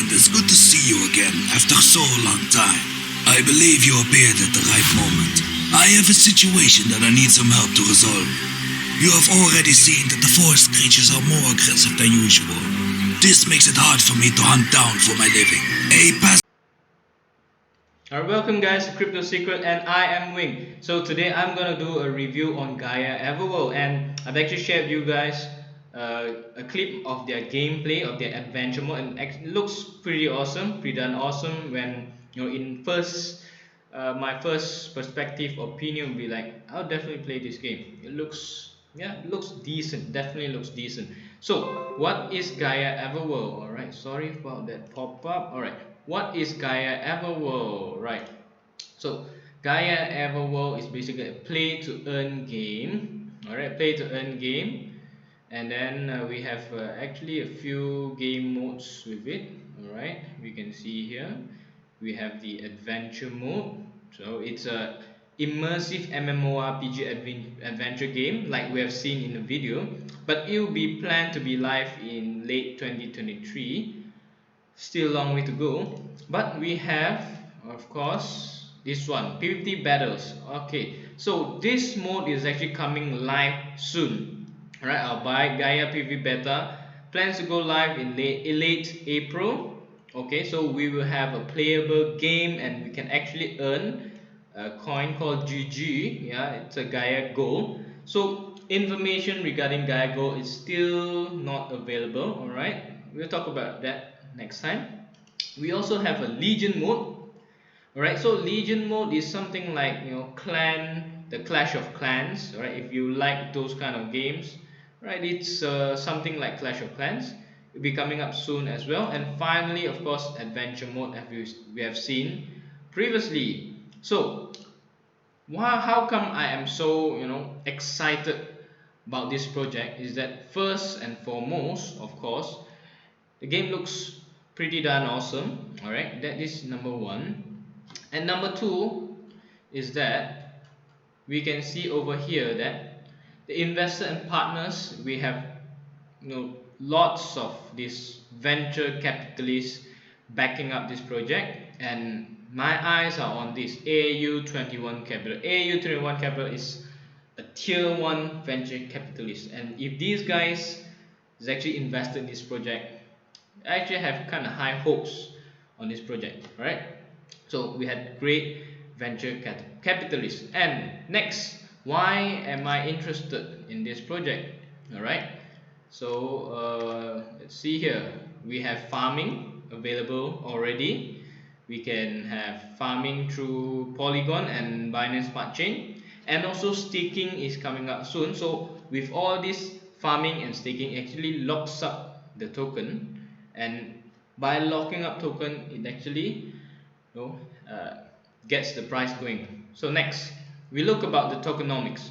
friend, it's good to see you again after so long time. I believe you appeared at the right moment. I have a situation that I need some help to resolve. You have already seen that the forest creatures are more aggressive than usual. This makes it hard for me to hunt down for my living. Alright, welcome guys to Crypto Secret, and I am Wing. So today I'm gonna do a review on Gaia Everworld, and I've actually shared you guys a clip of their gameplay of their adventure mode, and it looks pretty awesome, pretty darn awesome. When in my first perspective opinion would be like, I'll definitely play this game. It looks decent, definitely looks decent. So what is Gaia Everworld? Alright, sorry about that pop-up. Alright, what is Gaia Everworld? Right, so Gaia Everworld is basically a play to earn game. Alright, play to earn game. And then we have actually a few game modes with it. Alright, we can see here we have the adventure mode. So it's a immersive MMORPG adventure game like we have seen in the video, but it will be planned to be live in late 2023. Still a long way to go, but we have, of course, this one, PvP battles. Okay, so this mode is actually coming live soon. All right, our Gaia PvP beta plans to go live in late April. Okay, so we will have a playable game and we can actually earn a coin called GG. Yeah, it's a Gaia Gold. So information regarding Gaia Gold is still not available. All right, we'll talk about that next time. We also have a Legion mode. Alright, so Legion mode is something like the Clash of Clans. Right, if you like those kind of games, right, it's something like Clash of Clans. It'll be coming up soon as well. And finally, of course, Adventure mode, as we have seen previously. So how come I am so excited about this project is that first and foremost, of course, the game looks pretty darn awesome. All right, that is number one. And number two is that we can see over here that the investor and partners, we have lots of these venture capitalists backing up this project, and my eyes are on this AU 21 Capital. AU 21 Capital is a tier 1 venture capitalist, and if these guys is actually invested in this project, I actually have kind of high hopes on this project. All right, so we had great venture capitalists. And next, why am I interested in this project? All right, so let's see here. We have farming available already. We can have farming through Polygon and Binance Smart Chain, and also staking is coming up soon. So with all this farming and staking actually locks up the token, and by locking up token it actually you know, uh, gets the price going. So next we look about the tokenomics.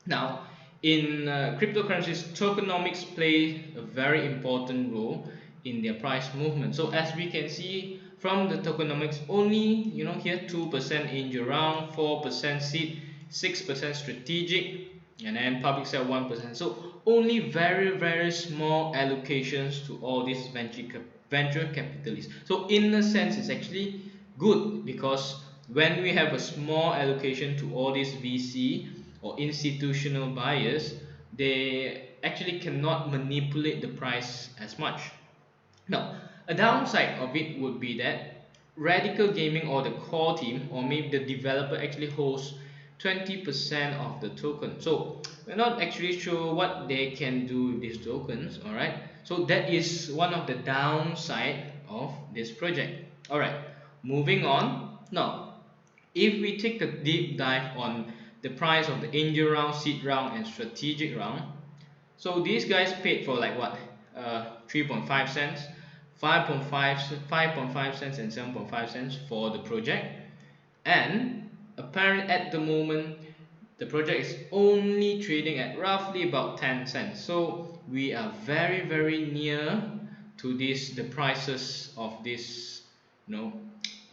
Now in cryptocurrencies, tokenomics play a very important role in their price movement. So as we can see from the tokenomics, only here 2% angel round, 4% seed, 6% strategic, and then public sale 1%. So only very small allocations to all these venture capitalists. So in a sense it's actually good, because when we have a small allocation to all these VC or institutional buyers, they actually cannot manipulate the price as much. Now, a downside of it would be that Radical Gaming or the core team or maybe the developer actually holds 20% of the token. So we're not actually sure what they can do with these tokens. All right, so that is one of the downside of this project. All right, moving on. Now if we take a deep dive on the price of the angel round, seed round, and strategic round, so these guys paid for like what, 3.5 cents, 5.5 cents, and 7.5 cents for the project. And apparently at the moment the project is only trading at roughly about 10 cents. So we are very near to the prices of this you know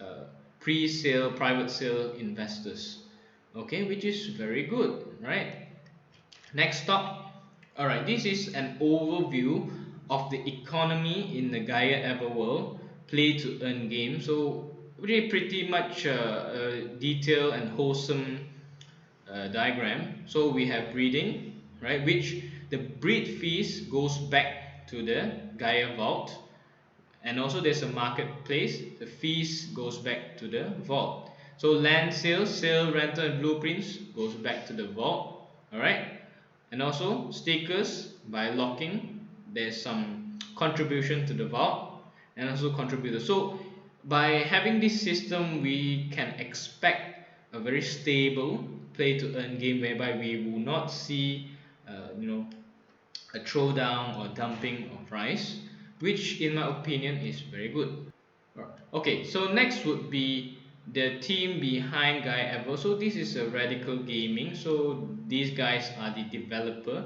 uh, pre-sale private sale investors. Okay, which is very good, right? Next stop. All right, this is an overview of the economy in the Gaia Everworld. play to earn game. So really pretty much detailed and wholesome diagram. So we have breeding, right, which the breed fees goes back to the Gaia vault, and also there's a marketplace, the fees goes back to the vault. So land sales, sale, rental and blueprints goes back to the vault. All right, and also stickers by locking, there's some contribution to the vault, and also contributor. So by having this system we can expect a very stable play to earn game, whereby we will not see a throwdown or dumping of price, which in my opinion is very good. Okay, so next would be the team behind Gaia Everworld. So this is a Radical Gaming. So these guys are the developer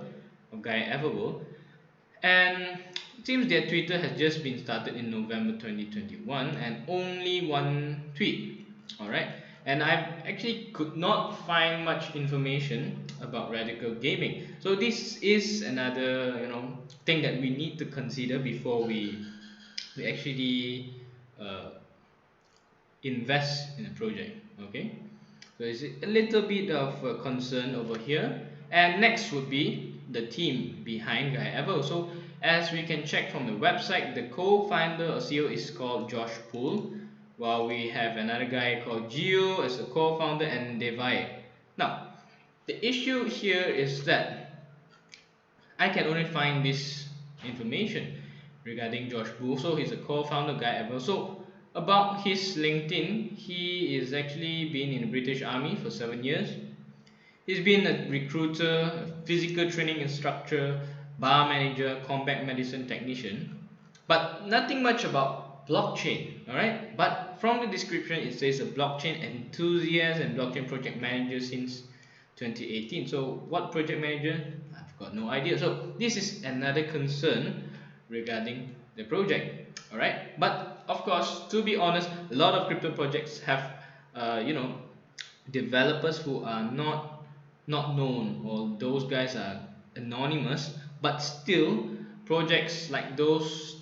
of Gaia Everworld, and it seems their Twitter has just been started in November 2021 and only one tweet. All right, and I actually could not find much information about Radical Gaming. So this is another thing that we need to consider before we actually uh, invest in a project. Okay, so it's a little bit of a concern over here. And next would be the team behind Gaia Evo. So as we can check from the website, the co-founder or CEO is called Josh Poole, while we have another guy called Gio as a co-founder, and Devai. Now the issue here is that I can only find this information regarding Josh Booth. So he's a co-founder, Guy Everworld. So about his LinkedIn, he is actually been in the British Army for 7 years. He's been a recruiter, a physical training instructor, bar manager, combat medicine technician, but nothing much about blockchain. All right, but from the description it says a blockchain enthusiast and blockchain project manager since 2018. So what project manager? I've got no idea. So this is another concern regarding the project. All right, but of course, to be honest, a lot of crypto projects have developers who are not known, or those guys are anonymous, but still projects like those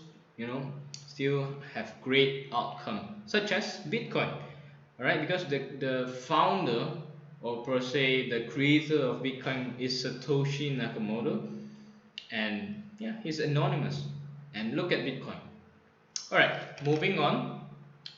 still have great outcome, such as Bitcoin. All right, because the founder, or per se the creator of Bitcoin, is Satoshi Nakamoto, and yeah, he's anonymous, and look at Bitcoin. All right, moving on.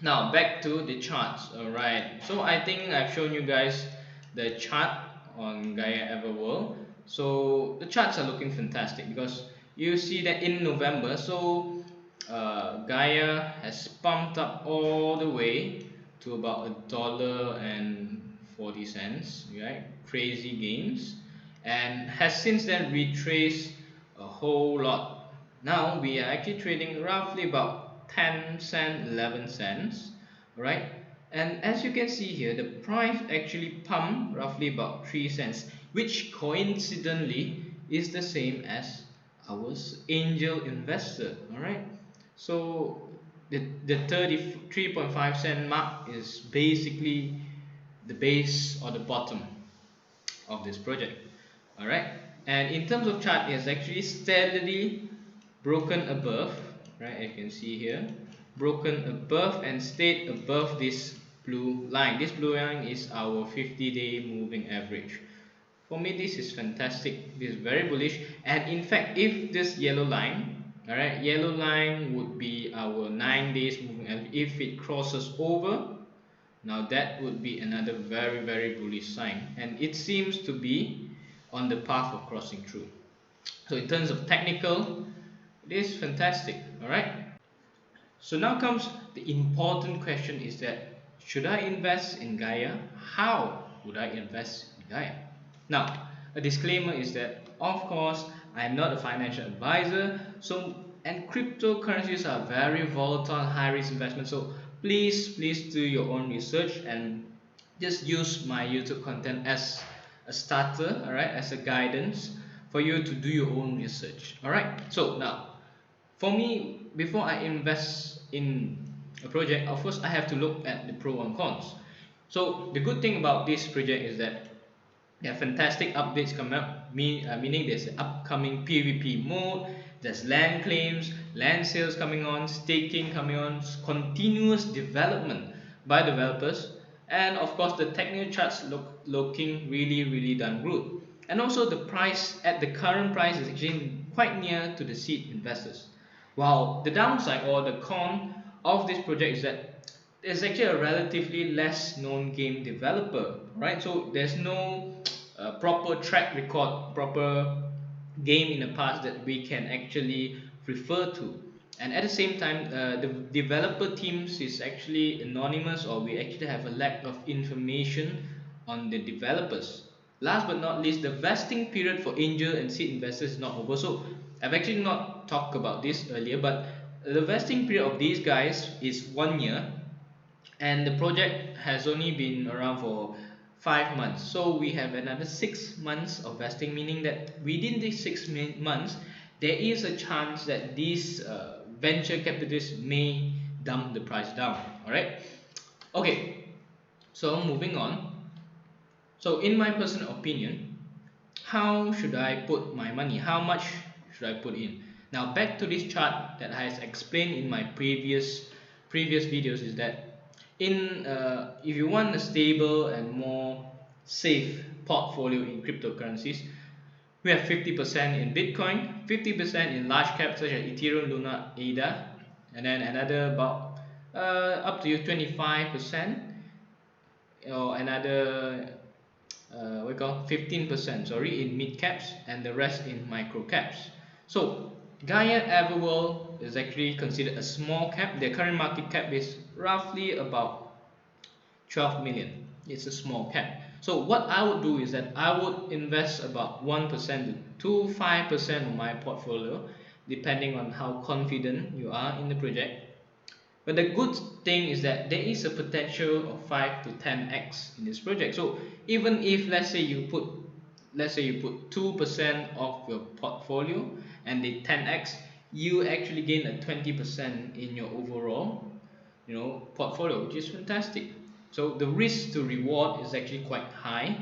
Now back to the charts. All right, so I think I've shown you guys the chart on Gaia Everworld. So the charts are looking fantastic, because you see that in November, so Gaia has pumped up all the way to about $1.40, right? Crazy gains, and has since then retraced a whole lot. Now we are actually trading roughly about 10 cents, 11 cents, right? And as you can see here, the price actually pumped roughly about 3 cents, which coincidentally is the same as our angel investor. All right, so the 33.5 cent mark is basically the base or the bottom of this project. All right, and in terms of chart, it has actually steadily broken above, right? You can see here, broken above and stayed above this blue line. This blue line is our 50-day moving average. For me, this is fantastic. This is very bullish, and in fact, if this yellow line, all right, yellow line would be our 9 days moving average. If it crosses over, now that would be another very bullish sign, and it seems to be on the path of crossing through. So in terms of technical, it is fantastic. All right, so now comes the important question, is that should I invest in Gaia? How would I invest in Gaia? Now, a disclaimer is that of course I am not a financial advisor, so, and cryptocurrencies are very volatile, high risk investment. So please do your own research, and just use my YouTube content as a starter, all right, as a guidance for you to do your own research. All right, so now for me, before I invest in a project, of course I have to look at the pro and cons. So the good thing about this project is that there are fantastic updates coming up, meaning there's an upcoming PvP mode, There's land claims, land sales coming on, staking coming on, continuous development by developers, and of course the technical charts looking really done good. And also the price at the current price is actually quite near to the seed investors. While the downside or the con of this project is that there's actually a relatively less known game developer, right? So there's no proper track record, proper game in the past that we can actually refer to. And at the same time, the developer teams is actually anonymous, or we actually have a lack of information on the developers. Last but not least, the vesting period for angel and seed investors is not over. So I've actually not talked about this earlier, but the vesting period of these guys is 1 year, and the project has only been around for 5 months. So we have another 6 months of vesting, meaning that within these 6 months there is a chance that these venture capitalists may dump the price down. All right, okay, so moving on. So in my personal opinion, how should I put my money? How much should I put in? Now back to this chart that I has explained in my previous videos, is that in if you want a stable and more safe portfolio in cryptocurrencies, we have 50% in Bitcoin, 50% in large caps such as Ethereum, Luna, ADA, and then another about up to 25%, or another we call 15%, sorry, in mid caps, and the rest in micro caps. So Gaia Everworld is actually considered a small cap. Their current market cap is roughly about 12 million. It's a small cap. So what I would do is that I would invest about 1% to 5% of my portfolio, depending on how confident you are in the project. But the good thing is that there is a potential of 5 to 10x in this project. So even if let's say you put 2% of your portfolio and they 10x, you actually gain a 20% in your overall, portfolio, which is fantastic. So the risk to reward is actually quite high,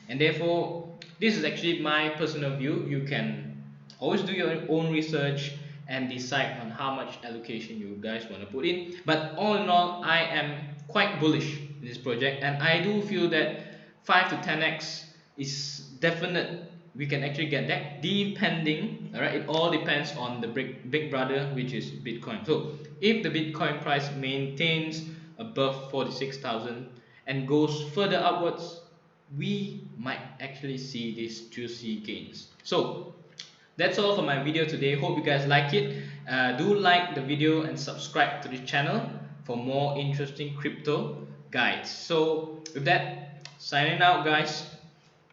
and therefore this is actually my personal view. You can always do your own research and decide on how much allocation you guys want to put in. But all in all, I am quite bullish in this project, and I do feel that 5 to 10x is definite. We can actually get that, depending, all right, it all depends on the big brother, which is Bitcoin. So if the Bitcoin price maintains above 46,000 and goes further upwards, we might actually see these juicy gains. So that's all for my video today. Hope you guys like it. Do like the video and subscribe to the channel for more interesting crypto guides. So with that, signing out guys.